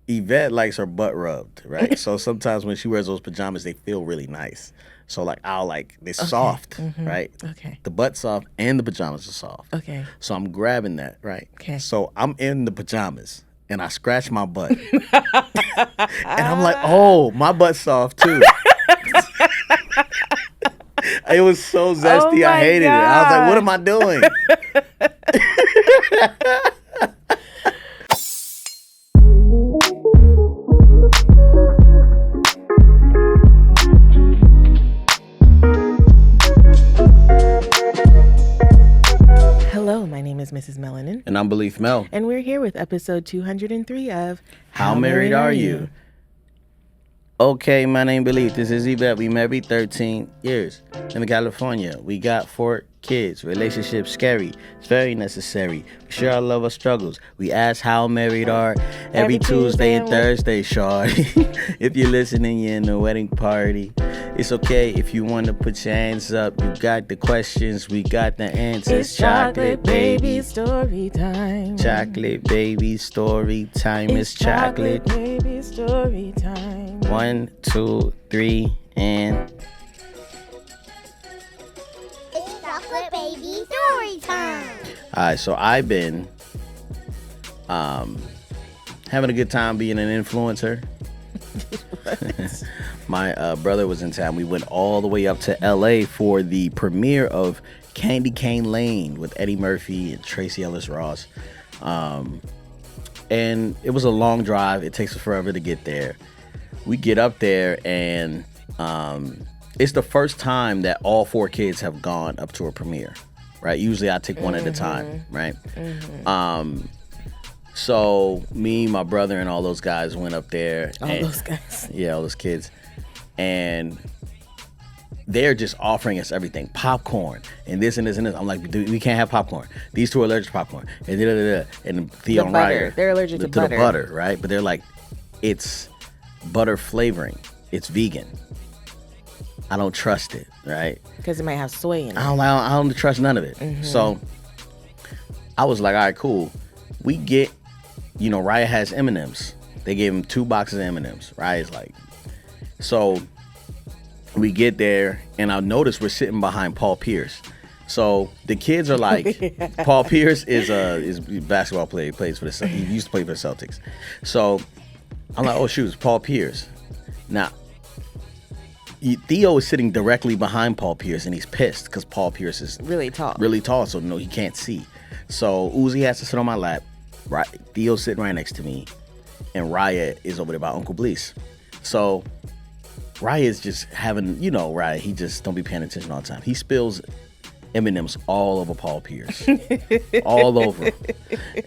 Yvette likes her butt rubbed, right? So sometimes when she wears those pajamas, they feel really nice. So like they're Okay. soft, right? Okay. The butt's soft and the pajamas are soft. Okay. So I'm grabbing that, right? Okay. So I'm in the pajamas and I scratch my butt. And I'm like, oh, my butt's soft too. It was so zesty. I my hated it. I was like, what am gosh. I doing? Hello, my name is Mrs. Melanin, And I'm Belief Mel. and we're here with episode 203 of How married are you? Okay, my name Belief. This is Yvette. We married 13 years. Live in California. We got 4 kids. Relationship scary. It's very necessary. We share our love or struggles. We ask how married are every Tuesday and Thursday, shawty. If you're listening, you're in the wedding party. It's okay if you want to put your hands up. You got the questions. We got the answers. It's chocolate baby story time. Chocolate baby story time. It's chocolate baby story time. 1, 2, 3, and It's chocolate baby story time. all right. So I've been having a good time being an influencer. My brother was in town. We went all the way up to LA for the premiere of Candy Cane Lane with Eddie Murphy and Tracy Ellis Ross. And it was a long drive. It takes us forever to get there. We get up there, and it's the first time that all 4 kids have gone up to a premiere, right? Usually I take one at a time, right? So me, my brother, and all those guys went up there. All those guys. Yeah, all those kids. And they're just offering us everything. Popcorn and this and this and this. I'm like, dude, we can't have popcorn. These 2 are allergic to popcorn. And da-da-da-da. And Theo and butter. Ryder. They're allergic to butter. the butter, right? But they're like, it's butter flavoring. It's vegan. I don't trust it, right? Because it might have soy in it. I don't trust none of it. So I was like, all right, cool. We get, Raya has M&Ms. They gave him 2 boxes of M&Ms. Raya's like, so we get there, and I notice we're sitting behind Paul Pierce. So the kids are like, Paul Pierce is a basketball player. He plays for he used to play for the Celtics. So I'm like, oh shoot, it's Paul Pierce. Now Theo is sitting directly behind Paul Pierce, and he's pissed because Paul Pierce is Really tall. so he can't see. So Uzi has to sit on my lap. Right, Theo's sitting right next to me, and Raya is over there by Uncle Blease. So Raya is just having, Raya, he just don't be paying attention all the time. He spills M&Ms all over Paul Pierce, all over.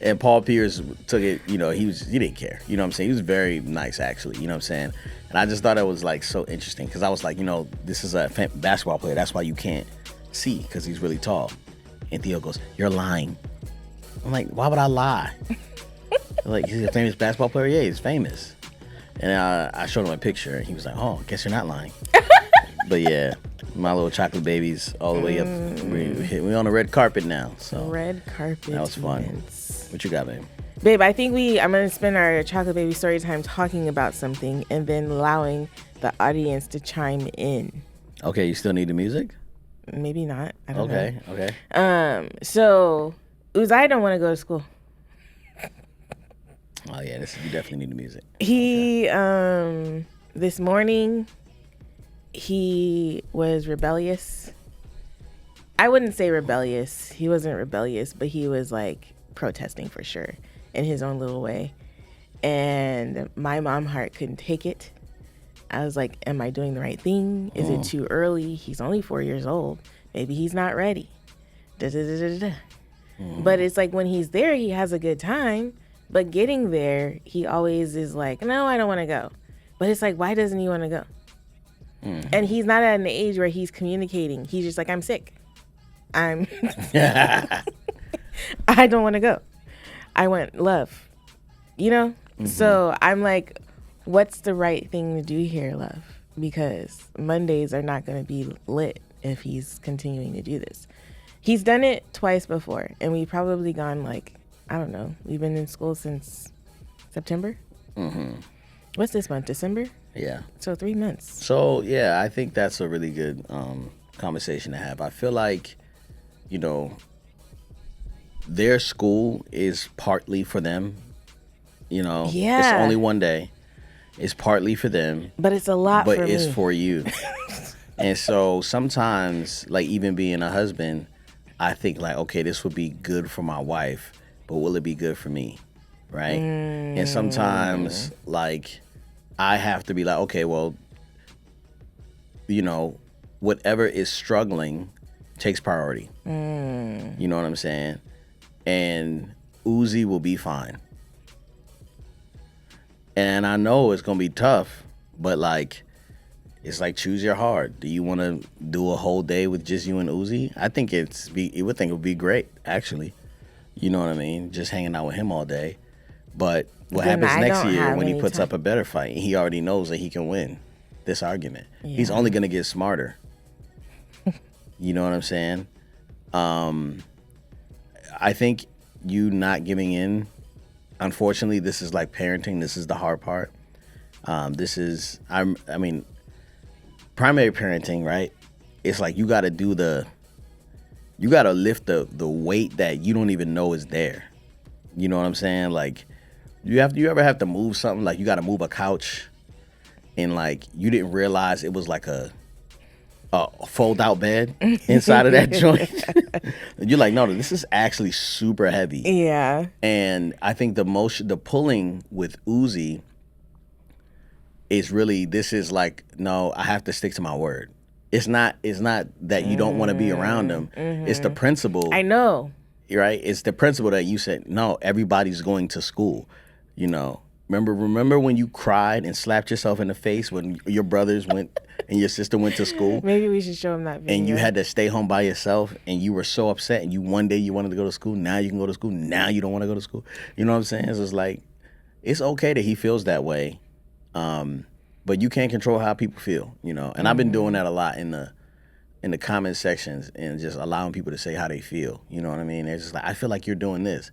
And Paul Pierce took it, he didn't care. You know what I'm saying? He was very nice, actually. You know what I'm saying? And I just thought it was like so interesting because I was like, this is a basketball player. That's why you can't see, because he's really tall. And Theo goes, "You're lying." I'm like, why would I lie? Like, he's a famous basketball player? Yeah, he's famous. And I showed him a picture, and he was like, oh, guess you're not lying. But yeah, my little chocolate babies all the way up. We're on the red carpet now. So Red carpet. that was fun. events. What you got, babe? Babe, I think I'm going to spend our chocolate baby story time talking about something and then allowing the audience to chime in. Okay, you still need the music? Maybe not. I don't know. Okay. So Uzai don't want to go to school. Oh yeah, you definitely need the music. He this morning he was rebellious. I wouldn't say rebellious. He wasn't rebellious, but he was like protesting for sure in his own little way. And my mom heart couldn't take it. I was like, am I doing the right thing? Is it too early? He's only 4 years old. Maybe he's not ready. Da, da, da, da, da. But it's like when he's there, he has a good time. But getting there, he always is like, no, I don't want to go. But it's like, why doesn't he want to go? And he's not at an age where he's communicating. He's just like, I'm sick. I don't want to go. I want love. So I'm like, what's the right thing to do here, love? Because Mondays are not going to be lit if he's continuing to do this. He's done it twice before, and we've probably gone like, I don't know, we've been in school since September. What's this month? December? Yeah. So 3 months. So yeah, I think that's a really good conversation to have. I feel like, their school is partly for them. It's Yeah. only one day. It's partly for them, But it's a lot but for it's me. for you. And so sometimes, like even being a husband, I think like, okay, this would be good for my wife, but will it be good for me? Right? And sometimes like I have to be like, okay, well, whatever is struggling takes priority. You know what I'm saying? And Uzi will be fine. And I know it's gonna be tough, but like, it's like choose your heart. Do you want to do a whole day with just you and Uzi? I think it would be great, actually. You know what I mean? Just hanging out with him all day. But what Then happens I next don't year have when he any puts time. up a better fight? He already knows that he can win this argument. He's Yeah. only gonna get smarter. You know what I'm saying? I think you not giving in. Unfortunately, this is like parenting. This is the hard part. I mean, primary parenting, right? It's like you got to lift the weight that you don't even know is there. You know what I'm saying? Like, you ever have to move something? Like, you got to move a couch, and like you didn't realize it was like a fold out bed inside of that joint. You're like, no, this is actually super heavy. Yeah. And I think the pulling with Uzi is really, this is like, no, I have to stick to my word. It's not that you don't want to be around them. It's the principle. I know. Right? It's the principle that you said, no, everybody's going to school. Remember when you cried and slapped yourself in the face when your brothers went and your sister went to school? Maybe we should show him that video. And you had to stay home by yourself, and you were so upset, and one day you wanted to go to school, now you can go to school, now you don't want to go to school. You know what I'm saying? So it's like, it's okay that he feels that way, but you can't control how people feel, And I've been doing that a lot in the comment sections and just allowing people to say how they feel. You know what I mean? They're just like, I feel like you're doing this.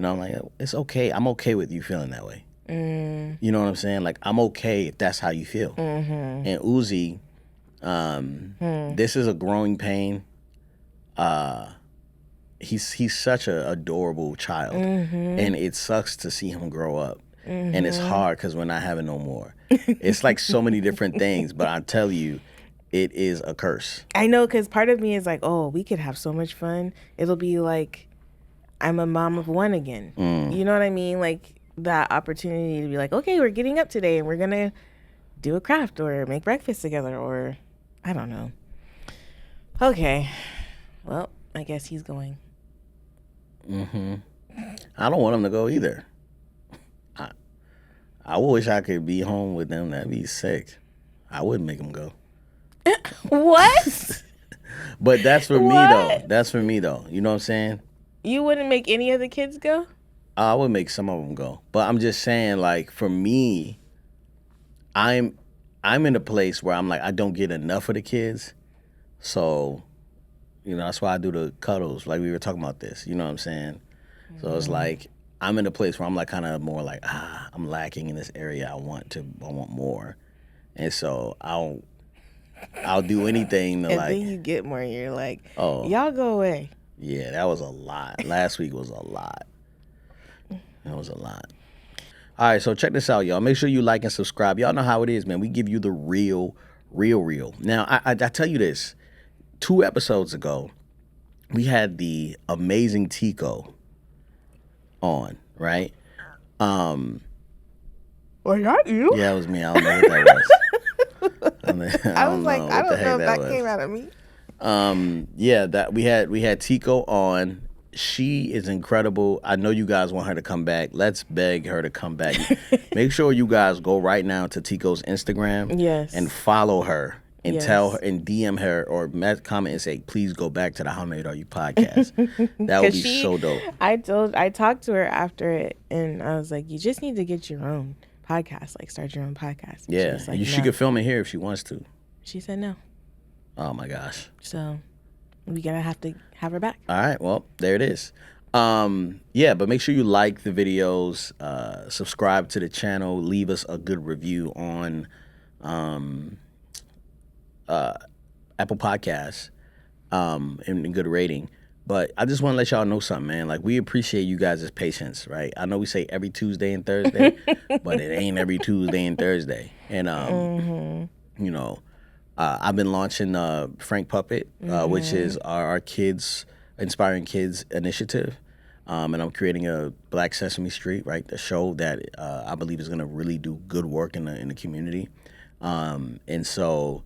I'm like, it's okay. I'm okay with you feeling that way. You know what I'm saying? Like, I'm okay if that's how you feel. And Uzi, this is a growing pain. He's such an adorable child, and it sucks to see him grow up. And it's hard because we're not having no more. It's like so many different things, but I tell you, it is a curse. I know, because part of me is like, oh, we could have so much fun. It'll be like I'm a mom of one again. You know what I mean? Like, that opportunity to be like, okay, we're getting up today and we're going to do a craft or make breakfast together, or I don't know. Okay. Well, I guess he's going. I don't want him to go either. I wish I could be home with them. That'd be sick. I wouldn't make him go. What? But that's for me, though. That's for me, though. You know what I'm saying? You wouldn't make any of the kids go? I would make some of them go. But I'm just saying, like, for me, I'm in a place where I'm like, I don't get enough of the kids. So, that's why I do the cuddles. Like, we were talking about this. You know what I'm saying? So it's like, I'm in a place where I'm like kind of more like, I'm lacking in this area. I want more. And so I'll do anything to and like. then you get more. You're like, oh, y'all go away. Yeah, that was a lot. Last week was a lot. That was a lot. All right, so check this out, y'all. Make sure you like and subscribe. Y'all know how it is, man. We give you the real. Now, I tell you this. 2 episodes ago, we had the amazing Tico on, right? Was that you? Yeah, it was me. I don't know what that was. I was like, I don't know if that came out of me. Yeah, that we had Tico on. She is incredible. I know you guys want her to come back. Let's beg her to come back. Make sure you guys go right now to Tico's Instagram. Yes. And follow her and Yes. tell her and DM her or comment and say, please go back to the How Made Are You podcast. That would be so dope. I talked to her after it, and I was like, you just need to get your own podcast, like start your own podcast. And Yeah, she was like, she no. could film it here if she wants to. She said no. Oh my gosh. So we're gonna have to have her back. All right, well, there it is. Yeah, but make sure you like the videos, subscribe to the channel, leave us a good review on Apple Podcasts, and good rating. But I just want to let y'all know something, man. Like, we appreciate you guys' patience, right? I know we say every Tuesday and Thursday, but it ain't every Tuesday and Thursday. And you know, I've been launching Frank Puppet, which is our kids inspiring kids initiative. And I'm creating a Black Sesame Street, right? The show that I believe is going to really do good work in the community. And so,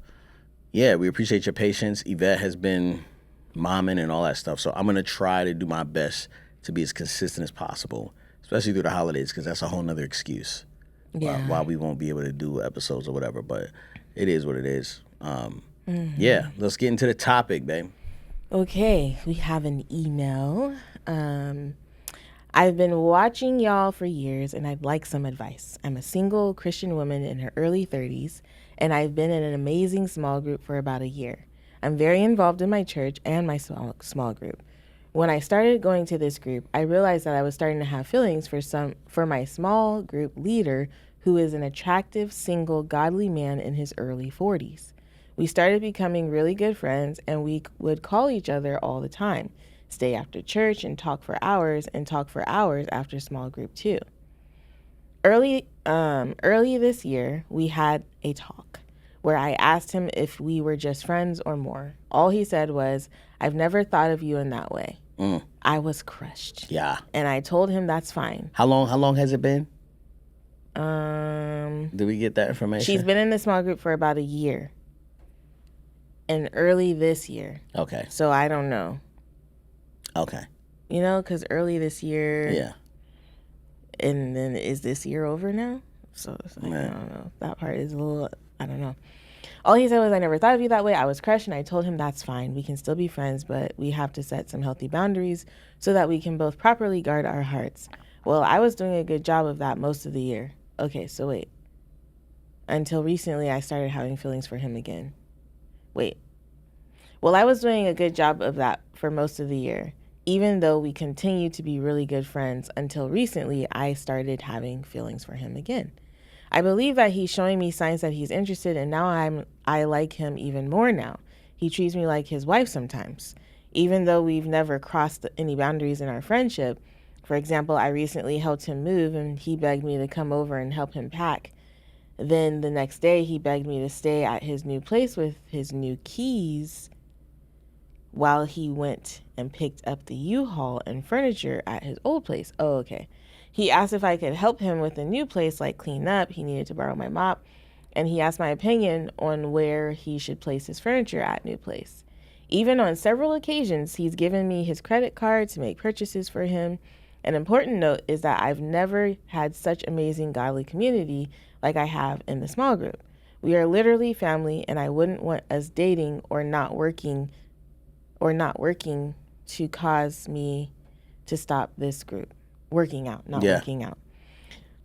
yeah, we appreciate your patience. Yvette has been momming and all that stuff. So I'm going to try to do my best to be as consistent as possible, especially through the holidays, because that's a whole nother excuse why we won't be able to do episodes or whatever. But it is what it is. Yeah, let's get into the topic, babe. Okay, we have an email. I've been watching y'all for years and I'd like some advice. I'm a single Christian woman in her early 30s and I've been in an amazing small group for about a year. I'm very involved in my church and my small group. When I started going to this group, I realized that I was starting to have feelings for my small group leader, who is an attractive, single, godly man in his early 40s. We started becoming really good friends and we would call each other all the time, stay after church and talk for hours after small group too. Early this year, we had a talk where I asked him if we were just friends or more. All he said was, "I've never thought of you in that way." I was crushed. Yeah. And I told him that's fine. How long has it been? Did we get that information? She's been in the small group for about a year. And early this year. Okay. So I don't know. Okay. You know, because early this year. Yeah. And then is this year over now? So it's like, I don't know. That part is a little, I don't know. All he said was, "I never thought of you that way." I was crushed and I told him that's fine. We can still be friends, but we have to set some healthy boundaries so that we can both properly guard our hearts. Well, I was doing a good job of that most of the year. Okay, so wait. Until recently, I started having feelings for him again. Wait. Well, I was doing a good job of that for most of the year, even though we continued to be really good friends until recently I started having feelings for him again. I believe that he's showing me signs that he's interested, and now I like him even more now. He treats me like his wife sometimes, even though we've never crossed any boundaries in our friendship. For example, I recently helped him move, and he begged me to come over and help him pack. Then the next day, he begged me to stay at his new place with his new keys while he went and picked up the U-Haul and furniture at his old place. Oh, okay. He asked if I could help him with the new place, like clean up. He needed to borrow my mop. And he asked my opinion on where he should place his furniture at new place. Even on several occasions, he's given me his credit card to make purchases for him. An important note is that I've never had such amazing godly community like I have in the small group. We are literally family, and I wouldn't want us dating or not working to cause me to stop this group. Working out.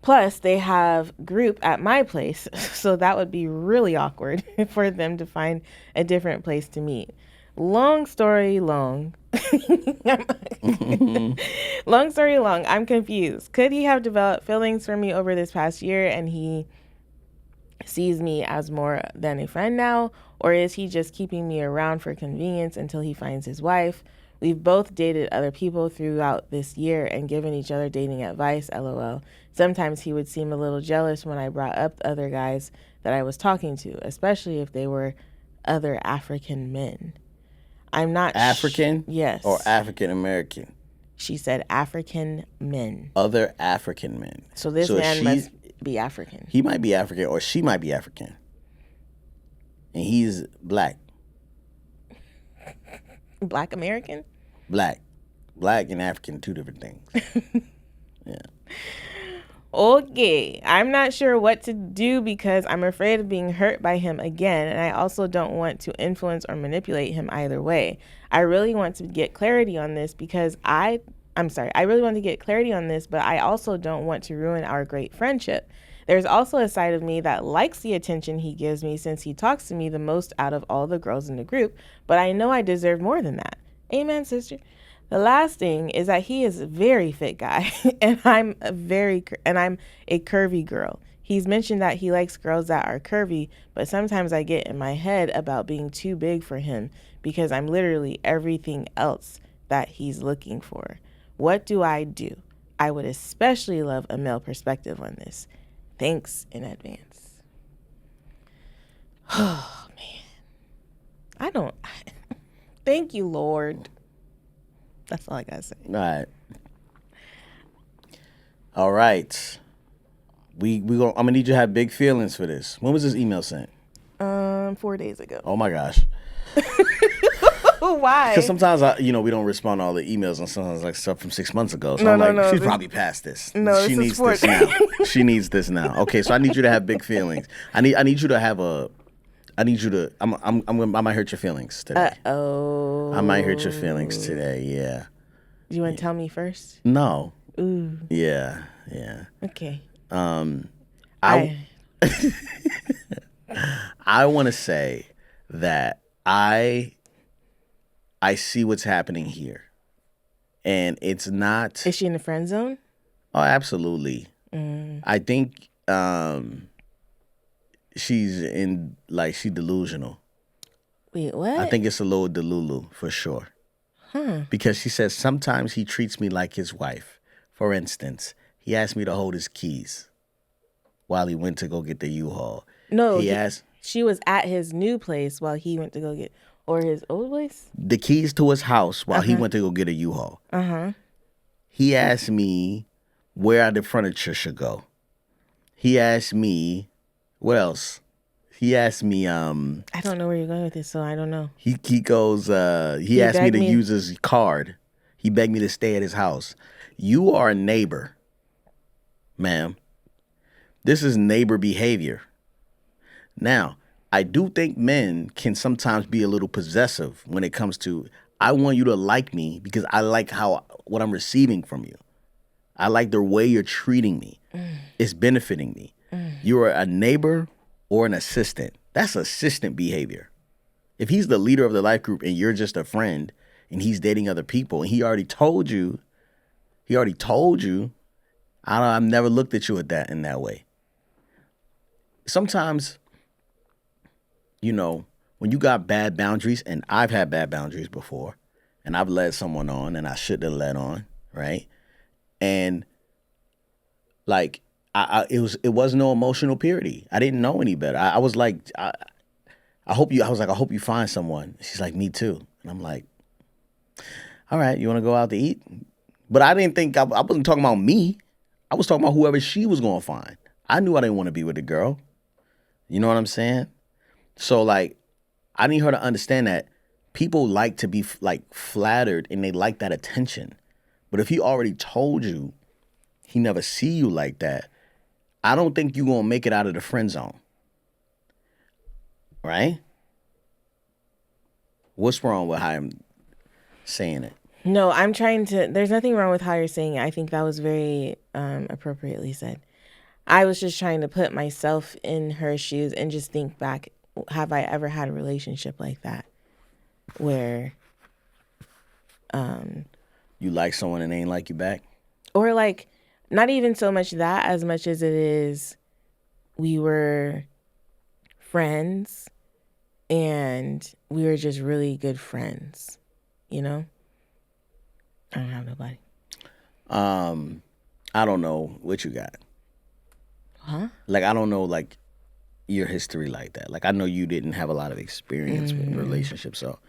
Plus, they have group at my place, so that would be really awkward for them to find a different place to meet. Long story long. Long story long, I'm confused. Could he have developed feelings for me over this past year and he sees me as more than a friend now? Or is he just keeping me around for convenience until he finds his wife? We've both dated other people throughout this year and given each other dating advice, LOL. Sometimes he would seem a little jealous when I brought up other guys that I was talking to, especially if they were other African men. I'm not African? Yes. Or African American? She said African men. Other African men. So this man must be African. He might be African or she might be African. And he's black. Black American? Black. Black and African, two different things. Yeah. Okay. I'm not sure what to do because I'm afraid of being hurt by him again, and I also don't want to influence or manipulate him either way. I really want to get clarity on this because I really want to get clarity on this, but I also don't want to ruin our great friendship. There's also a side of me that likes the attention he gives me since he talks to me the most out of all the girls in the group, but I know I deserve more than that. Amen, sister. The last thing is that he is a very fit guy, and I'm a curvy girl. He's mentioned that he likes girls that are curvy, but sometimes I get in my head about being too big for him because I'm literally everything else that he's looking for. What do I do? I would especially love a male perspective on this. Thanks in advance. Oh, man. Thank you, Lord. That's all I gotta say. All right. I'm gonna need you to have big feelings for this. When was this email sent? 4 days ago. Oh my gosh. Why? Because sometimes we don't respond to all the emails and sometimes like stuff from 6 months ago. So she's probably past this. No, she needs this now. She needs this now. Okay, so I need you to have big feelings. I need you to have a. I need you to. I might hurt your feelings today. Uh-oh. I might hurt your feelings today. Yeah. Do you want to tell me first? No. Ooh. Yeah. Okay. I want to say that I see what's happening here, and it's not. Is she in the friend zone? Oh, absolutely. I think she's delusional. Wait, what? I think it's a little delulu for sure. Because she says sometimes he treats me like his wife. For instance, he asked me to hold his keys while he went to go get the U-Haul. No, she was at his new place while he went to go get, or his old place? The keys to his house while he went to go get a U-Haul. He asked me where the furniture should go. He asked me, what else? He asked me, I don't know where you're going with this, so I don't know. He goes, he asked me to use his card. He begged me to stay at his house. You are a neighbor, ma'am. This is neighbor behavior. Now, I do think men can sometimes be a little possessive when it comes to, I want you to like me because I like what I'm receiving from you. I like the way you're treating me. It's benefiting me. You're a neighbor or an assistant. That's assistant behavior. If he's the leader of the life group and you're just a friend and he's dating other people and he already told you, I've never looked at you in that way. Sometimes, when you got bad boundaries, and I've had bad boundaries before, and I've led someone on and I shouldn't have led on, right? And it was no emotional purity. I didn't know any better. I was like, I hope you find someone. She's like, me too. And I'm like, all right, you want to go out to eat? But I didn't think, I wasn't talking about me. I was talking about whoever she was going to find. I knew I didn't want to be with the girl. You know what I'm saying? So I need her to understand that people like to be flattered and they like that attention. But if he already told you he never see you like that, I don't think you're going to make it out of the friend zone. Right? What's wrong with how I'm saying it? No, there's nothing wrong with how you're saying it. I think that was very appropriately said. I was just trying to put myself in her shoes and just think back, have I ever had a relationship like that where you like someone and they ain't like you back? Or not even so much that as much as it is we were friends and we were just really good friends, I don't have nobody. I don't know what you got. Huh? I don't know your history like that. I know you didn't have a lot of experience with relationships, so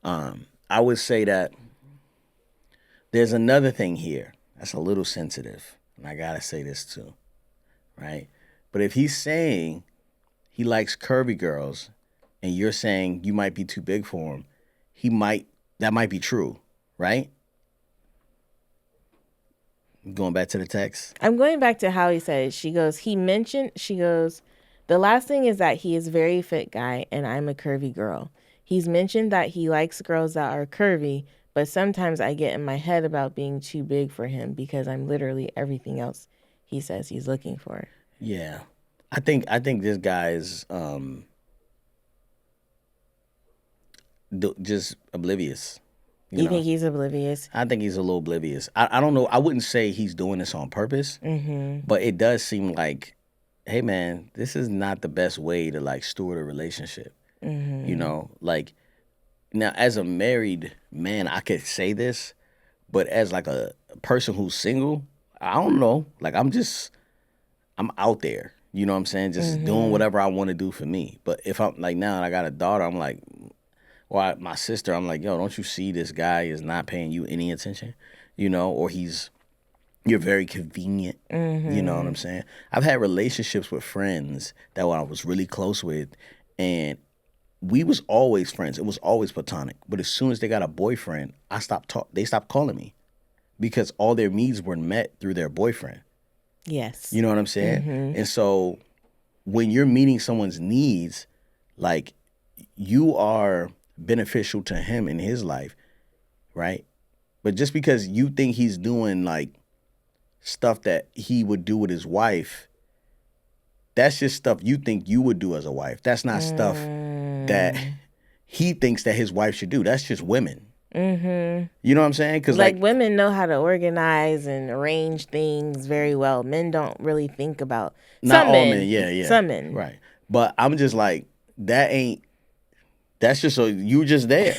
I would say that there's another thing here that's a little sensitive, and I gotta say this too, right? But if he's saying he likes curvy girls, and you're saying you might be too big for him, that might be true, right? Going back to the text. I'm going back to how he said it. She goes, the last thing is that he is a very fit guy and I'm a curvy girl. He's mentioned that he likes girls that are curvy, but sometimes I get in my head about being too big for him because I'm literally everything else he says he's looking for. Yeah. I think this guy is just oblivious. You think he's oblivious? I think he's a little oblivious. I don't know. I wouldn't say he's doing this on purpose, but it does seem like, hey, man, this is not the best way to, like, steward a relationship. You know, like, now, as a married man, I could say this, but as, like, a person who's single, I don't know. Like, I'm out there. You know what I'm saying? Just doing whatever I want to do for me. But if I'm, like, now I got a daughter, I'm like, or my sister, I'm like, yo, don't you see this guy is not paying you any attention? You know, or you're very convenient. You know what I'm saying? I've had relationships with friends that I was really close with, and we was always friends. It was always platonic. But as soon as they got a boyfriend, they stopped calling me because all their needs were met through their boyfriend. Yes. You know what I'm saying? And so when you're meeting someone's needs, like, you are beneficial to him in his life, right? But just because you think he's doing, like, stuff that he would do with his wife, that's just stuff you think you would do as a wife. That's not stuff that he thinks that his wife should do. That's just women. You know what I'm saying? Because, like, women know how to organize and arrange things very well. Men don't really think about. Not some all men, men. Yeah. Some men. Right. But I'm just like, that's just you just there.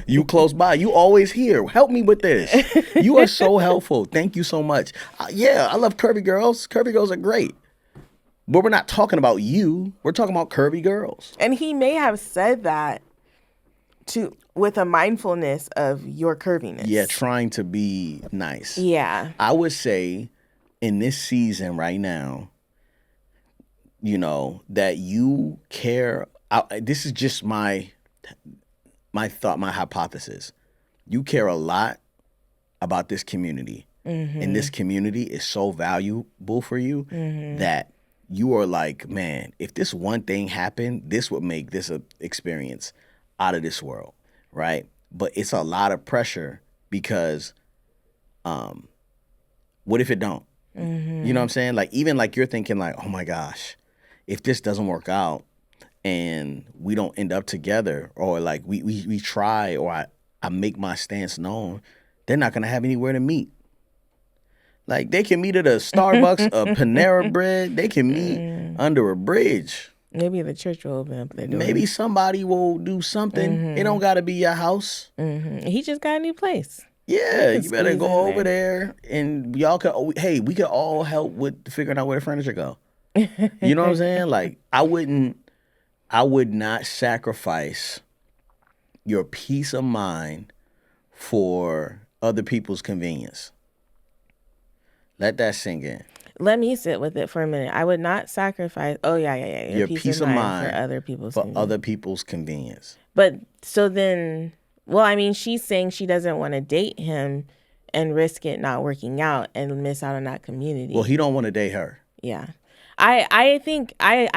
You close by. You always here. Help me with this. You are so helpful. Thank you so much. Yeah, I love curvy girls. Curvy girls are great. But we're not talking about you. We're talking about curvy girls. And he may have said that with a mindfulness of your curviness. Yeah, trying to be nice. Yeah. I would say in this season right now, you know, that you care. This is just my thought, my hypothesis. You care a lot about this community. And this community is so valuable for you that you are like, man, if this one thing happened, this would make this a experience out of this world, right? But it's a lot of pressure because what if it don't? You know what I'm saying? Like, even like you're thinking like, oh my gosh, if this doesn't work out and we don't end up together, or like we try, or I make my stance known, they're not gonna have anywhere to meet. Like, they can meet at a Starbucks, a Panera Bread. They can meet under a bridge. Maybe the church will open up their doors. Maybe somebody will do something. It don't got to be your house. He just got a new place. Yeah, you better go over there, and y'all could. Hey, we could all help with figuring out where the furniture go. You know what I'm saying? Like, I would not sacrifice your peace of mind for other people's convenience. Let that sink in. Let me sit with it for a minute. I would not sacrifice. Oh yeah. Your peace of mind for other people's convenience. But so then, well, I mean, she's saying she doesn't want to date him and risk it not working out and miss out on that community. Well, he don't want to date her. Yeah, I think I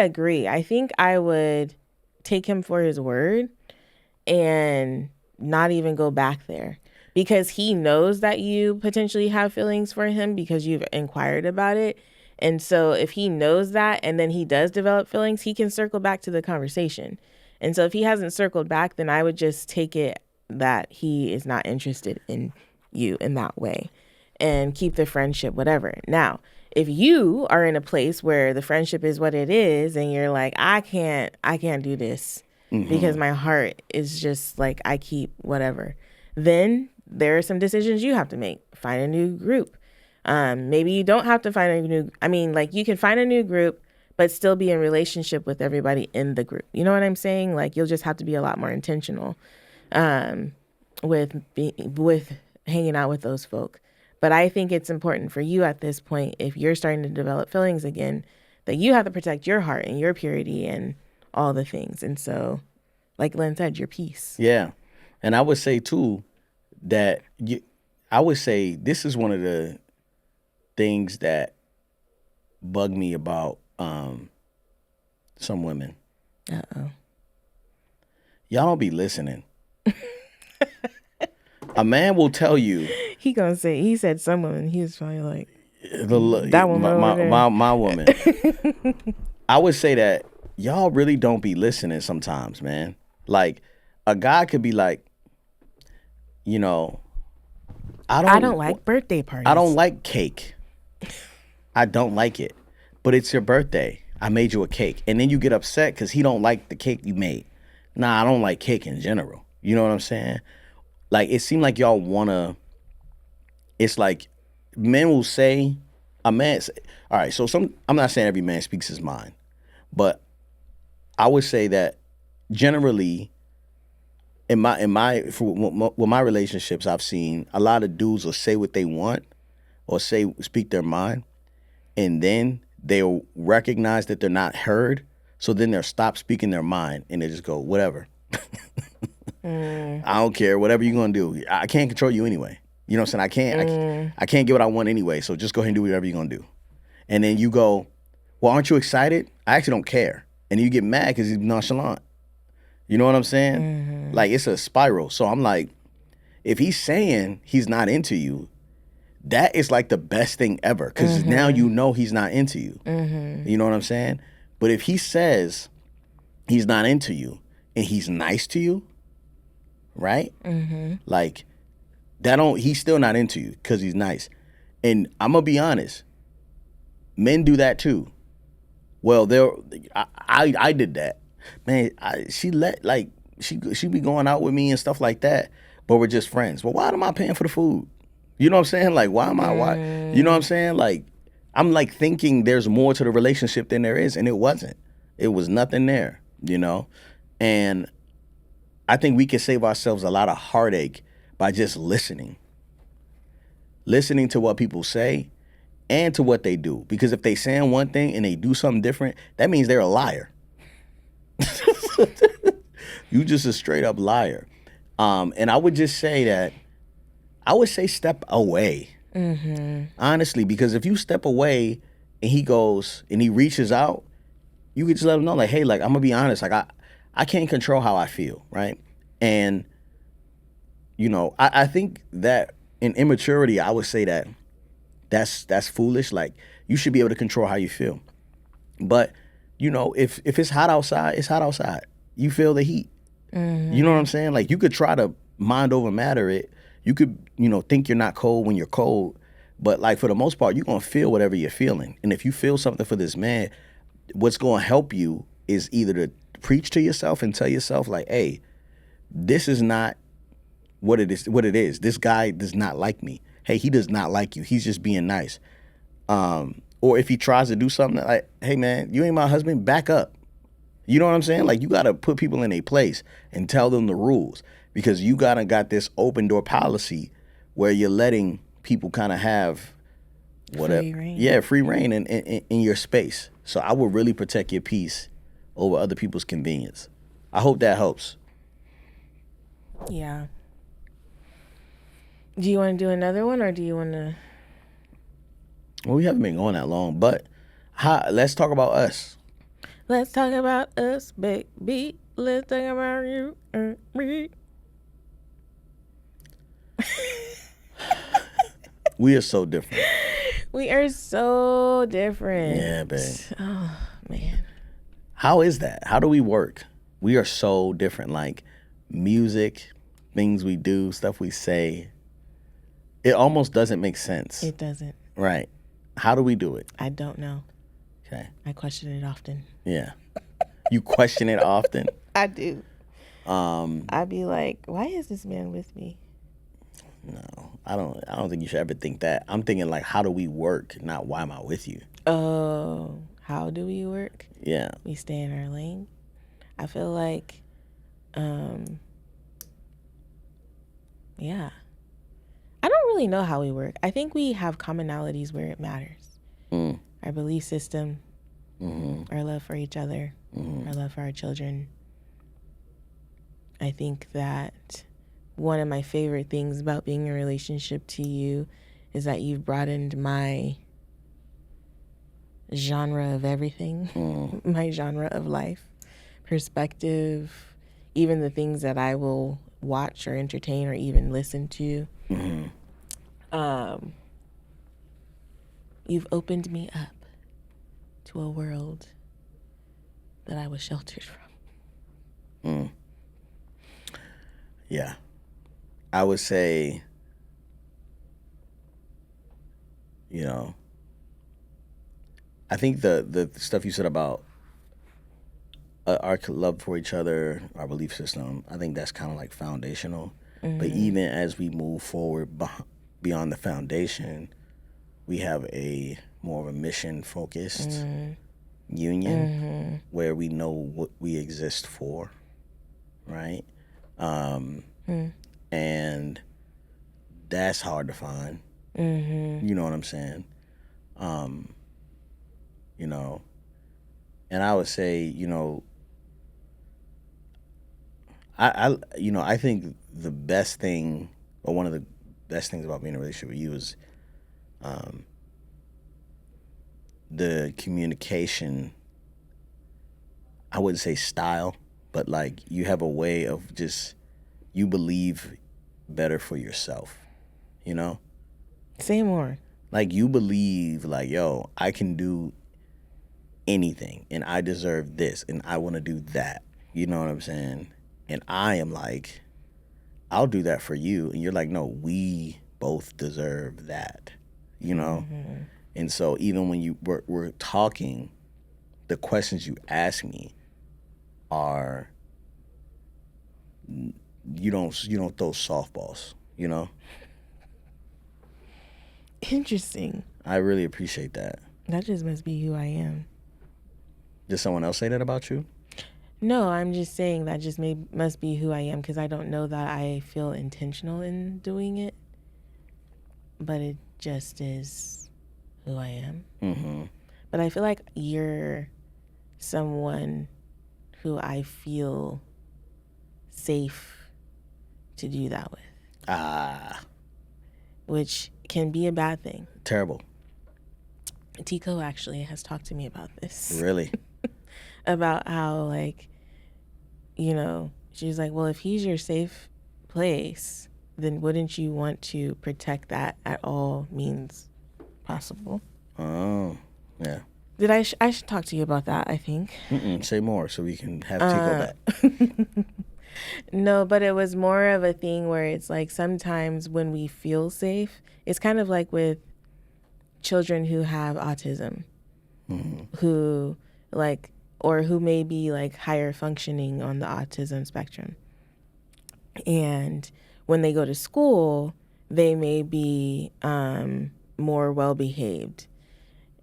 agree. I think I would take him for his word and not even go back there. Because he knows that you potentially have feelings for him because you've inquired about it. And so if he knows that and then he does develop feelings, he can circle back to the conversation. And so if he hasn't circled back, then I would just take it that he is not interested in you in that way and keep the friendship, whatever. Now, if you are in a place where the friendship is what it is and you're like, I can't do this because my heart is just like, I keep whatever, then there are some decisions you have to make. Find a new group. Maybe you don't have to find you can find a new group, but still be in relationship with everybody in the group. You know what I'm saying? Like, you'll just have to be a lot more intentional with hanging out with those folk. But I think it's important for you at this point, if you're starting to develop feelings again, that you have to protect your heart and your purity and all the things. And so, like Len said, your peace. Yeah. And I would say, too, that I would say this is one of the things that bug me about some women. Uh-oh. Y'all don't be listening. A man will tell you. He said some women. He was probably like, that woman, my woman. I would say that y'all really don't be listening sometimes, man. Like, a guy could be like, you know, I don't like birthday parties. I don't like cake. I don't like it. But it's your birthday. I made you a cake. And then you get upset because he don't like the cake you made. Nah, I don't like cake in general. You know what I'm saying? Like, it seemed like y'all want to, it's like men will say, all right, so I'm not saying every man speaks his mind, but I would say that generally with my relationships, I've seen a lot of dudes will say what they want or speak their mind, and then they'll recognize that they're not heard. So then they'll stop speaking their mind and they just go, whatever. I don't care, whatever you're gonna do. I can't control you anyway. You know what I'm saying? I can't get what I want anyway. So just go ahead and do whatever you're gonna do. And then you go, well, aren't you excited? I actually don't care. And you get mad because he's nonchalant. You know what I'm saying? Like, it's a spiral. So I'm like, if he's saying he's not into you, that is like the best thing ever, because now you know he's not into you. You know what I'm saying? But if he says he's not into you and he's nice to you, right? Like, he's still not into you because he's nice. And I'm gonna be honest, men do that too. Well, I did that. Man, she be going out with me and stuff like that, but we're just friends. Well, why am I paying for the food? You know what I'm saying? Like, why? You know what I'm saying? Like, I'm like thinking there's more to the relationship than there is, and it wasn't. It was nothing there, you know? And I think we can save ourselves a lot of heartache by just listening. Listening to what people say and to what they do. Because if they saying one thing and they do something different, that means they're a liar. You just a straight up liar. And I would just say that, I would say step away. Honestly, because if you step away and he goes and he reaches out, you could just let him know, like, hey, like, I'm gonna be honest, like, I can't control how I feel, right? And, you know, I think that in immaturity, I would say that's foolish. Like, you should be able to control how you feel. But, you know, if it's hot outside, it's hot outside. You feel the heat. You know what I'm saying? Like, you could try to mind over matter it. You could, you know, think you're not cold when you're cold. But, like, for the most part, you're going to feel whatever you're feeling. And if you feel something for this man, what's going to help you is either to preach to yourself and tell yourself, like, hey, this is not what it is. This guy does not like me. Hey, he does not like you. He's just being nice. Or if he tries to do something like, hey, man, you ain't my husband, back up. You know what I'm saying? Like, you got to put people in their place and tell them the rules, because you got this open door policy where you're letting people kind of have whatever. Free reign. Yeah, free reign in your space. So I would really protect your peace over other people's convenience. I hope that helps. Yeah. Do you want to do another one, or do you want to? Well, we haven't been going that long, but let's talk about us. Let's talk about us, baby. Let's talk about you and me. We are so different. We are so different. Yeah, babe. Oh, man. How is that? How do we work? We are so different. Like, music, things we do, stuff we say. It almost doesn't make sense. It doesn't. Right. How do we do it? I don't know. Okay. I question it often. Yeah. You question it often? I do. I'd be like, why is this man with me? No, I don't think you should ever think that. I'm thinking, like, how do we work, not why am I with you? Oh, how do we work? Yeah. We stay in our lane. I feel like, yeah. I don't really know how we work. I think we have commonalities where it matters. Our belief system, our love for each other, our love for our children. I think that one of my favorite things about being in a relationship to you is that you've broadened my genre of everything, my genre of life, perspective, even the things that I will watch or entertain or even listen to. You've opened me up to a world that I was sheltered from. Yeah. I would say, I think the stuff you said about our love for each other, our belief system, I think that's kind of like foundational. But even as we move forward beyond the foundation, we have a more of a mission focused union where we know what we exist for, right? And that's hard to find. You know what I'm saying? And I would say, I think the best thing, or one of the best things about being in a relationship with you is the communication. I wouldn't say style, but like you have a way of just, you believe better for yourself, Say more. Like you believe like, yo, I can do anything and I deserve this and I want to do that. You know what I'm saying? And I am like, I'll do that for you. And you're like, no, we both deserve that, And so even when we're talking, the questions you ask me are, you don't throw softballs, Interesting. I really appreciate that. That just must be who I am. Did someone else say that about you? No, I'm just saying that just must be who I am, because I don't know that I feel intentional in doing it, but it just is who I am. Mm-hmm. But I feel like you're someone who I feel safe to do that with. Which can be a bad thing. Terrible. Tico actually has talked to me about this. Really? About how, like, she's like, well, if he's your safe place, then wouldn't you want to protect that at all means possible? Oh, yeah. I should talk to you about that, I think. Say more so we can have Tico back. No, but it was more of a thing where it's like sometimes when we feel safe, it's kind of like with children who have autism, who like, or who may be like higher functioning on the autism spectrum. And when they go to school, they may be more well behaved.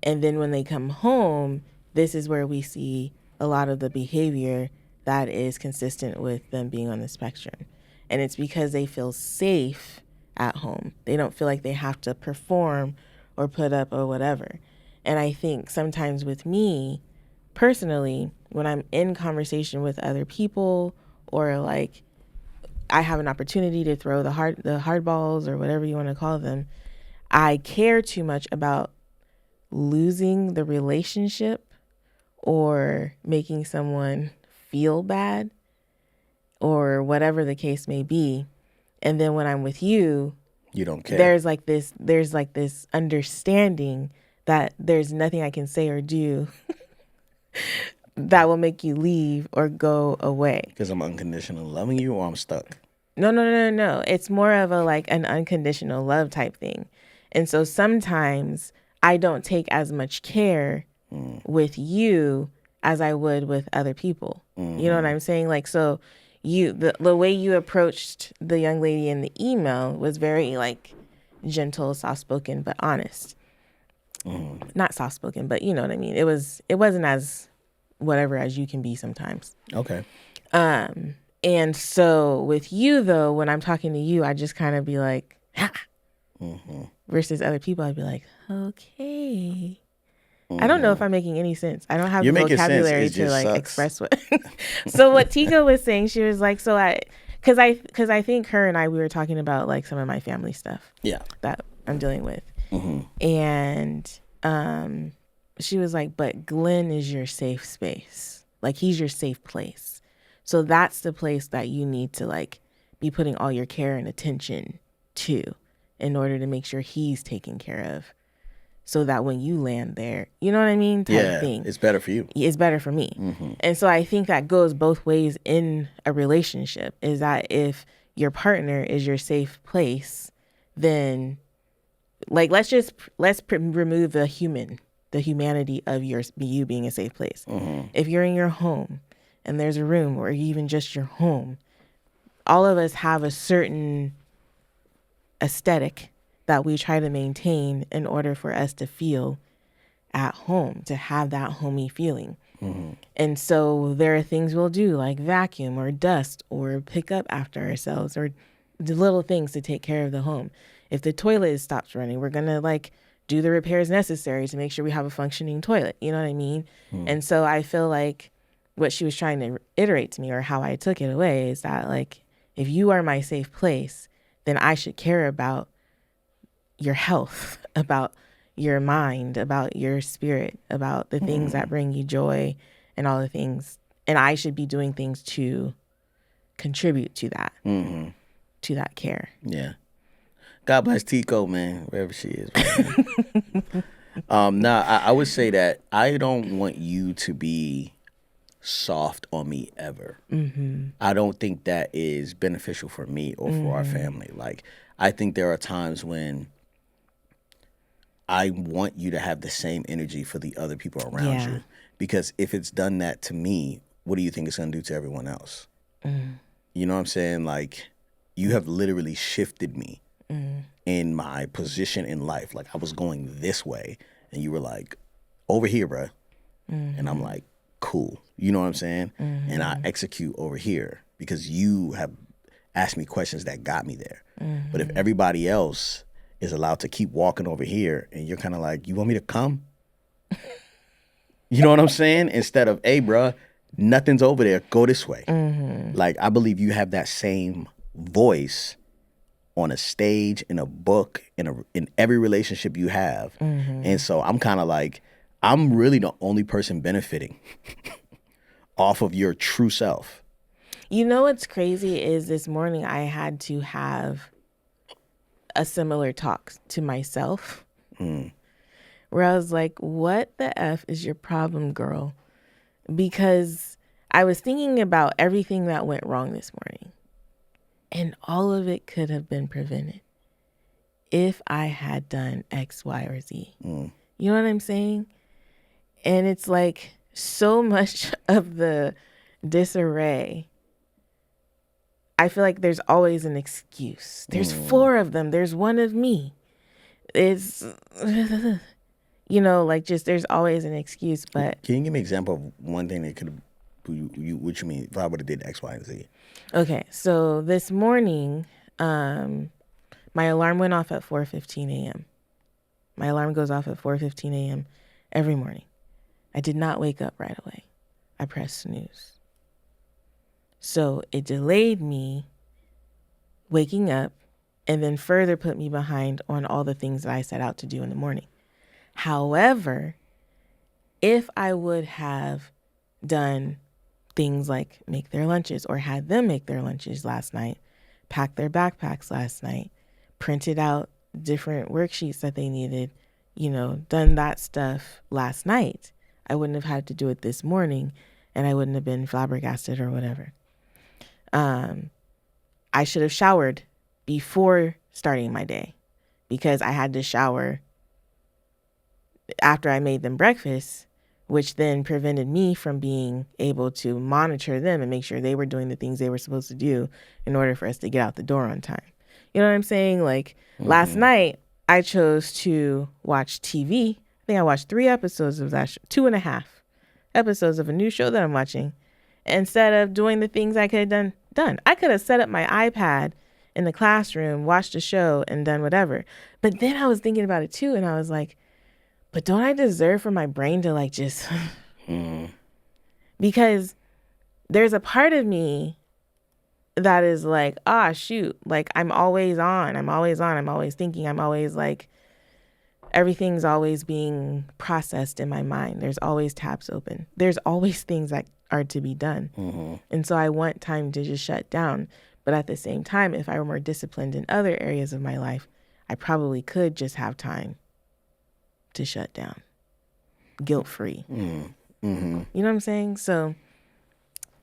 And then when they come home, this is where we see a lot of the behavior that is consistent with them being on the spectrum. And it's because they feel safe at home. They don't feel like they have to perform or put up or whatever. And I think sometimes with me, personally, when I'm in conversation with other people, or like I have an opportunity to throw the hard balls or whatever you want to call them, I care too much about losing the relationship or making someone feel bad or whatever the case may be. And then when I'm with you, you don't care. There's like this understanding that there's nothing I can say or do that will make you leave or go away. Because I'm unconditional loving you, or I'm stuck? No. It's more of a like an unconditional love type thing. And so sometimes I don't take as much care with you as I would with other people. You know what I'm saying? Like, so the way you approached the young lady in the email was very like gentle, soft-spoken, but honest. Not soft-spoken, but you know what I mean? It wasn't as whatever as you can be sometimes. Okay. And so with you though, when I'm talking to you, I just kind of be like, ha. Versus other people, I'd be like, okay. I don't know if I'm making any sense. I don't have the vocabulary to like express what. So what Tico was saying, she was like, because I think her and we were talking about like some of my family stuff. Yeah. That I'm dealing with. And she was like, but Glenn is your safe space. Like he's your safe place. So that's the place that you need to like be putting all your care and attention to in order to make sure he's taken care of. So that when you land there, you know what I mean? Type thing. It's better for you. It's better for me. And so I think that goes both ways in a relationship, is that if your partner is your safe place, then like let's remove the humanity of you being a safe place. If you're in your home and there's a room or even just your home, all of us have a certain aesthetic that we try to maintain in order for us to feel at home, to have that homey feeling. And so there are things we'll do like vacuum or dust or pick up after ourselves or the little things to take care of the home. If the toilet stops running, we're going to like do the repairs necessary to make sure we have a functioning toilet. You know what I mean? And so I feel like what she was trying to iterate to me, or how I took it away, is that like, if you are my safe place, then I should care about your health, about your mind, about your spirit, about the things that bring you joy and all the things. And I should be doing things to contribute to that, to that care. Yeah. God bless Tico, man, wherever she is. Right now. I would say that I don't want you to be soft on me ever. I don't think that is beneficial for me or for our family. Like, I think there are times when I want you to have the same energy for the other people around you. Because if it's done that to me, what do you think it's going to do to everyone else? You know what I'm saying? Like, you have literally shifted me in my position in life. Like, I was going this way, and you were like, over here, bruh. And I'm like, cool. You know what I'm saying? And I execute over here because you have asked me questions that got me there. But if everybody else is allowed to keep walking over here and you're kind of like, you want me to come? You know what I'm saying? Instead of, hey, bruh, nothing's over there. Go this way. Like, I believe you have that same voice on a stage, in a book, in every relationship you have. And so I'm kind of like, I'm really the only person benefiting off of your true self. You know what's crazy is this morning I had to have a similar talk to myself where I was like, what the F is your problem, girl? Because I was thinking about everything that went wrong this morning, and all of it could have been prevented if I had done X, Y, or Z. You know what I'm saying? And it's like so much of the disarray, I feel like there's always an excuse. There's 4 of them. There's one of me. It's, you know, like just there's always an excuse. But can you give me an example of one thing that could have, what you mean, if I would have did X, Y, and Z? Okay, so this morning, my alarm went off at 4:15 a.m. My alarm goes off at 4:15 a.m. every morning. I did not wake up right away. I pressed snooze. So it delayed me waking up and then further put me behind on all the things that I set out to do in the morning. However, if I would have done things like make their lunches or had them make their lunches last night, pack their backpacks last night, printed out different worksheets that they needed, you know, done that stuff last night, I wouldn't have had to do it this morning and I wouldn't have been flabbergasted or whatever. I should have showered before starting my day because I had to shower after I made them breakfast, which then prevented me from being able to monitor them and make sure they were doing the things they were supposed to do in order for us to get out the door on time. You know what I'm saying? Like last night, I chose to watch TV. I think I watched 3 episodes of that show, 2.5 episodes of a new show that I'm watching, instead of doing the things I could have done. I could have set up my iPad in the classroom, watched a show, and done whatever. But then I was thinking about it too, and I was like, but don't I deserve for my brain to like just... Because there's a part of me that is like, shoot, like I'm always on, I'm always thinking, I'm always like, everything's always being processed in my mind. There's always tabs open. There's always things that are to be done. And so I want time to just shut down. But at the same time, if I were more disciplined in other areas of my life, I probably could just have time to shut down, guilt-free. You know what I'm saying? So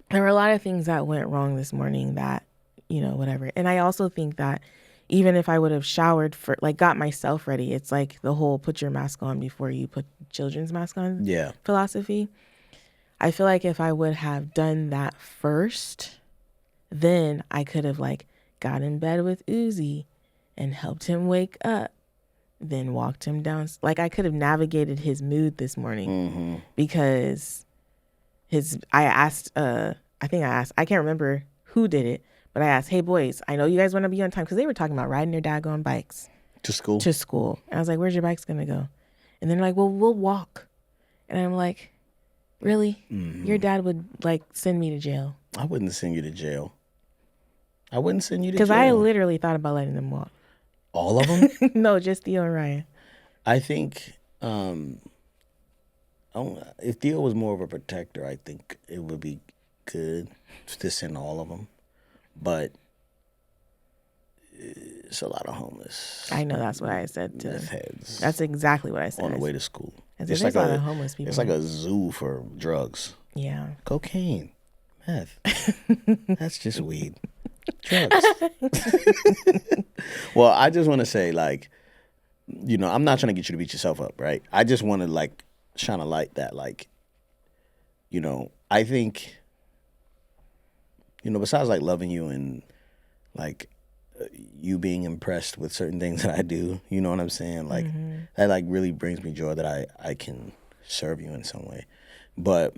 there were a lot of things that went wrong this morning that, whatever. And I also think that even if I would have showered for, like, got myself ready, it's like the whole put your mask on before you put children's mask on philosophy. I feel like if I would have done that first, then I could have, like, got in bed with Uzi and helped him wake up, then walked him down. Like, I could have navigated his mood this morning because I can't remember who did it, but I asked, hey, boys, I know you guys want to be on time, because they were talking about riding their daggone bikes. To school? To school. And I was like, where's your bikes going to go? And they're like, well, we'll walk. And I'm like, really? Your dad would, like, send me to jail. I wouldn't send you to jail. I wouldn't send you to jail. Because I literally thought about letting them walk. All of them? No, just Theo and Ryan. I think if Theo was more of a protector, I think it would be good to send all of them. But it's a lot of homeless. I know, that's what I said too. Meth heads. That's exactly what I said. On the way to school. It's like a lot of homeless people. It's like a zoo for drugs. Yeah. Cocaine. Meth. That's just weed. Drugs. Well, I just want to say, like, I'm not trying to get you to beat yourself up, right? I just want to, like, shine a light that, like, I think, besides, like, loving you and, like, you being impressed with certain things that I do, you know what I'm saying? Like, that, like, really brings me joy that I can serve you in some way. But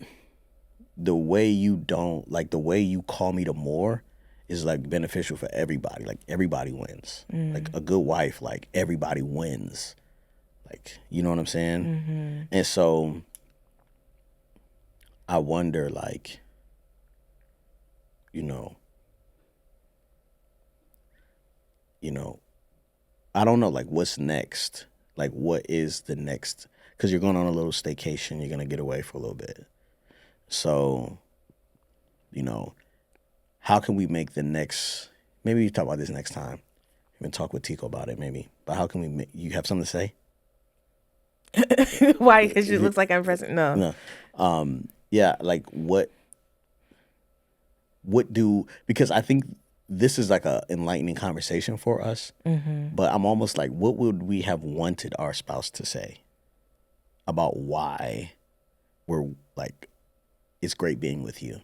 the way you call me to more is, like, beneficial for everybody. Like, everybody wins. Like, a good wife, like, everybody wins. Like, you know what I'm saying? And so I wonder, like, I don't know, like, what's next? Like, what is the next? Because you're going on a little staycation. You're going to get away for a little bit. So, how can we make the next, maybe we talk about this next time. Even talk with Tico about it, maybe. But how can we make, you have something to say? Why? Because it looks like I'm pressing, no. Yeah, like, because I think this is like a enlightening conversation for us. But I'm almost like, what would we have wanted our spouse to say about why we're, like, it's great being with you?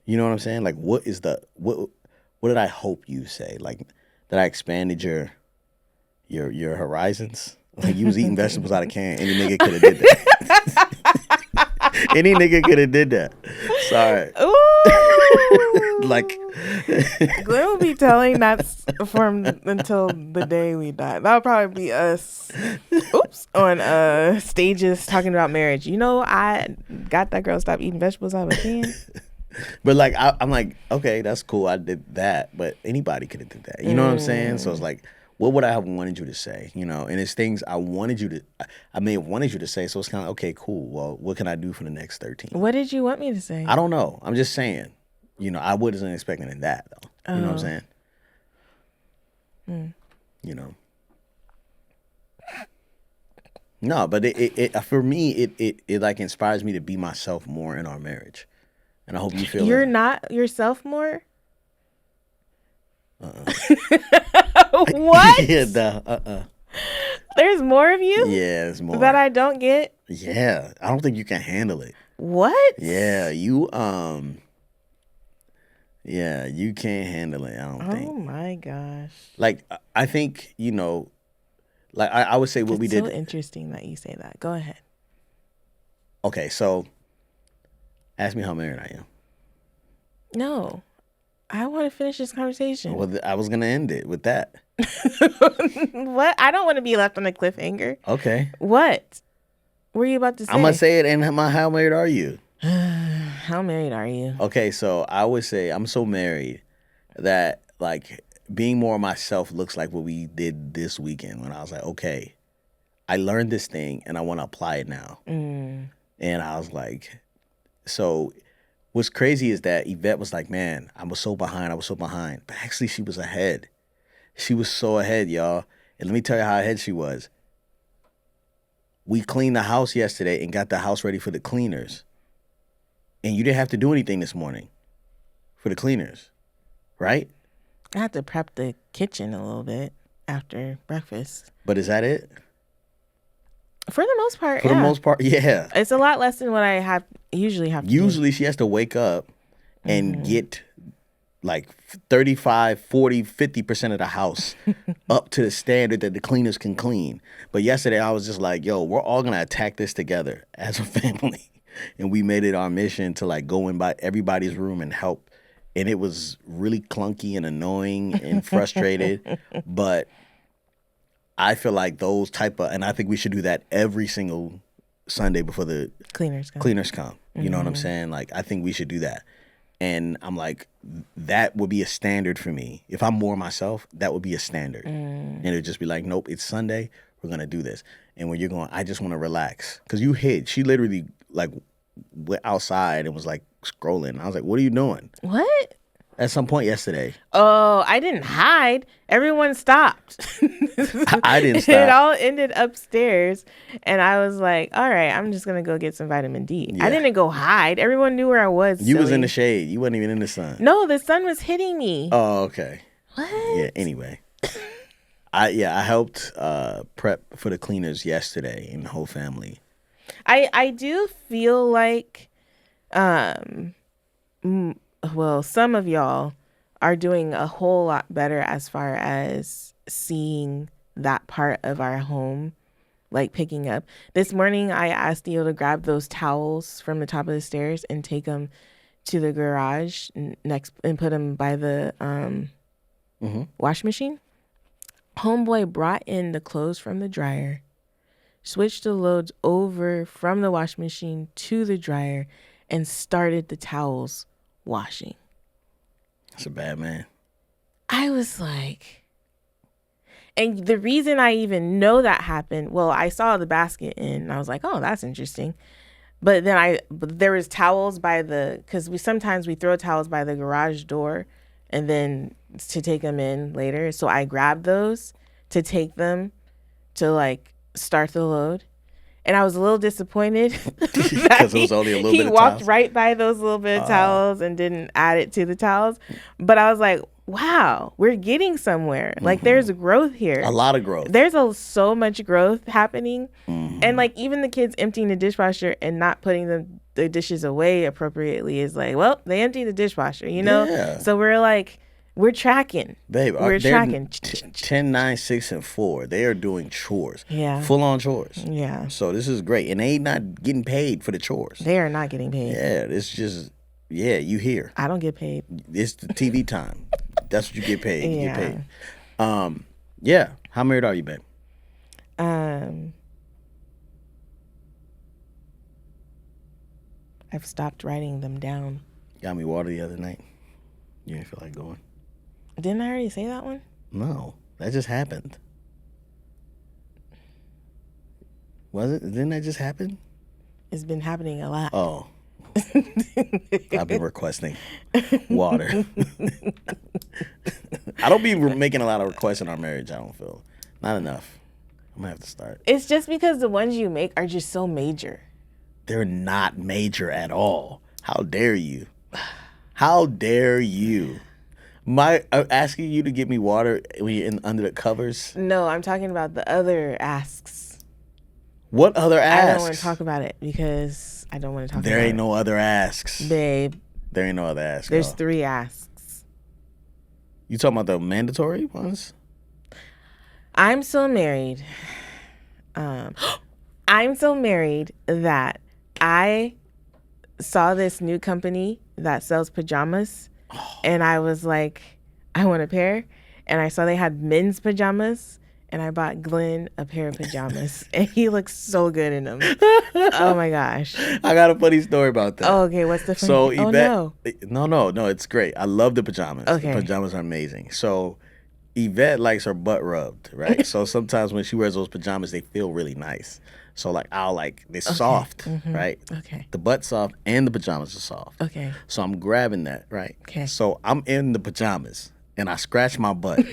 You know what I'm saying? Like, what did I hope you say? Like, that I expanded your horizons? Like, you was eating vegetables out of can. Any nigga could have did that. Any nigga could have did that. Sorry. Ooh. Like, Glenn will be telling that until the day we die. That'll probably be us. On stages talking about marriage. I got that girl to stop eating vegetables out of a can. But, like, I'm like, okay, that's cool. I did that, but anybody could have did that. You know what I'm saying? So it's like, what would I have wanted you to say? And it's things I may have wanted you to say. So it's kind of, okay, cool. Well, what can I do for the next 13? What did you want me to say? I don't know. I'm just saying. I wasn't expecting that, though. You know what I'm saying? No, but it for me, it like inspires me to be myself more in our marriage. And I hope you feel you're not yourself more. What? Yeah, There's more of you? Yeah, there's more. That I don't get? Yeah. I don't think you can handle it. What? Yeah, you can't handle it, I don't think. Oh my gosh. Like, I think, like, I would say what we did. It's so interesting that you say that. Go ahead. Okay, so ask me how married I am. No. I want to finish this conversation. Well, I was going to end it with that. What? I don't want to be left on a cliffhanger. Okay. What? What were you about to say? I'm going to say it, and how married are you? How married are you? Okay, so I would say I'm so married that, like, being more myself looks like what we did this weekend when I was like, okay, I learned this thing, and I want to apply it now. And I was like, so what's crazy is that Yvette was like, man, I was so behind. But actually, she was ahead. She was so ahead, y'all. And let me tell you how ahead she was. We cleaned the house yesterday and got the house ready for the cleaners. And you didn't have to do anything this morning for the cleaners. right? I have to prep the kitchen a little bit after breakfast. But is that it? For the most part, For the most part, yeah. It's a lot less than what I usually have to do. Usually she has to wake up and get like 35, 40, 50% of the house up to the standard that the cleaners can clean. But yesterday I was just like, yo, we're all going to attack this together as a family. And we made it our mission to like go in by everybody's room and help. And it was really clunky and annoying and frustrated. But I feel like those type of, and I think we should do that every single Sunday before the Cleaners come. You know what I'm saying? Like, I think we should do that. And I'm like, that would be a standard for me. If I'm more myself, that would be a standard. And it'd just be like, nope, it's Sunday. We're going to do this. And when you're going, I just want to relax. Because you hid. She literally, like, went outside and was, like, scrolling. I was like, what are you doing? What? At some point yesterday. Oh, I didn't hide. Everyone stopped. I didn't stop. It all ended upstairs. And I was like, all right, I'm just going to go get some vitamin D. Yeah. I didn't go hide. Everyone knew where I was. You was in the shade. You wasn't even in the sun. No, the sun was hitting me. Oh, okay. What? Yeah, anyway. I helped prep for the cleaners yesterday and the whole family. I do feel like well, some of y'all are doing a whole lot better as far as seeing that part of our home, like picking up. This morning, I asked Theo to grab those towels from the top of the stairs and take them to the garage next and put them by the wash machine. Homeboy brought in the clothes from the dryer, switched the loads over from the wash machine to the dryer, and started the towels washing. That's a bad man. I was like, and the reason I even know that happened, well, I saw the basket and I was like, oh, that's interesting. But then there was towels by because sometimes we throw towels by the garage door and then to take them in later. So I grabbed those to take them to like start the load. And I was a little disappointed because it was only a little bit of he walked towels? right by those little bit of towels and didn't add it to the towels. But I was like, wow, we're getting somewhere. Like there's growth here. A lot of growth. There's so much growth happening. And like even the kids emptying the dishwasher and not putting the dishes away appropriately is like, well, they emptied the dishwasher, you know? Yeah. So we're like, we're tracking. Babe, we're tracking. 10, 9, 6, and 4. They are doing chores. Yeah. Full on chores. Yeah. So this is great. And they not getting paid for the chores. They are not getting paid. Yeah, it's just, you hear. I don't get paid. It's the TV time. That's what you get paid. You Yeah. get paid. Yeah. How married are you, babe? I've stopped writing them down. Got me water the other night. You didn't feel like going? Didn't I already say that one? No, that just happened. Was it? Didn't that just happen? It's been happening a lot. Oh. I've been requesting water. I don't be making a lot of requests in our marriage, I don't feel. Not enough. I'm going to have to start. It's just because the ones you make are just so major. They're not major at all. How dare you? How dare you? Asking you to get me water when you're under the covers? No, I'm talking about the other asks. What other asks? I don't want to talk about it because I don't want to talk about it. There ain't no other asks. Babe. There ain't no other asks. There's girl. 3 asks. You talking about the mandatory ones? I'm so married. I'm so married that I saw this new company that sells pajamas, and I was like, I want a pair. And I saw they had men's pajamas, and I bought Glenn a pair of pajamas, and he looks so good in them. Oh my gosh! I got a funny story about that. Oh, okay. What's the funny? So Yvette, no, it's great. I love the pajamas. Okay. The pajamas are amazing. So Yvette likes her butt rubbed, right? So sometimes when she wears those pajamas, they feel really nice. So like they're soft, right? Okay. The butt's soft and the pajamas are soft. Okay. So I'm grabbing that, right? Okay. So I'm in the pajamas and I scratch my butt. And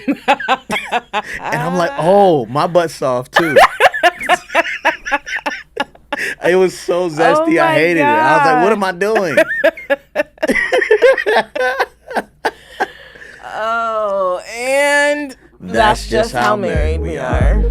I'm like, oh, my butt's soft too. It was so zesty. Oh I hated it. I was like, what am I doing? That's just how married we are.